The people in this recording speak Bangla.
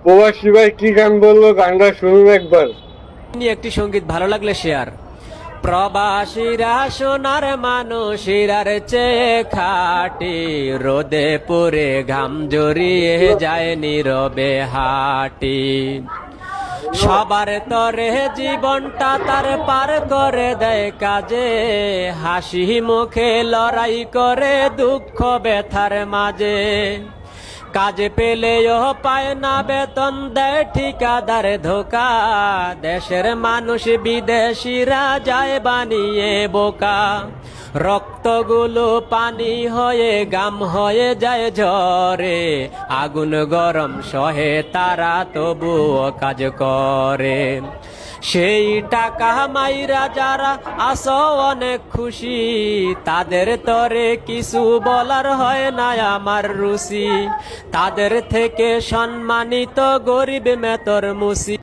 প্রবাসী ভাই কি গান বললো, গানটা শুনুন একবার। একটি সঙ্গীত ভালো লাগলে শেয়ার। প্রবাসীরা সোনার মানুষেরার চেয়ে খাটি, রোদে পুরে ঘাম জড়িয়ে যায় নীরবে হাঁটি। সবার তরে জীবনটা তার পার করে দেয় কাজে, হাসি মুখে লড়াই করে দুঃখ ব্যথার মাঝে। কাজে পেলেও পায় না বেতন, দেয় ঠিকাদার ধোকা, দেশের মানুষ বিদেশিরা যায় বানিয়ে বোকা। রক্তগুলো পানি হয়ে গাম হয়ে যায় ঝরে, আগুন গরম সহে তারা তবুও কাজ করে। সেই টাকা মাইরা যারা আসো অনেক খুশি, তাদের তরে কিছু বলার হয় না আমার রুচি। তাদের থেকে সম্মানিত গরিব মেতর মুসি।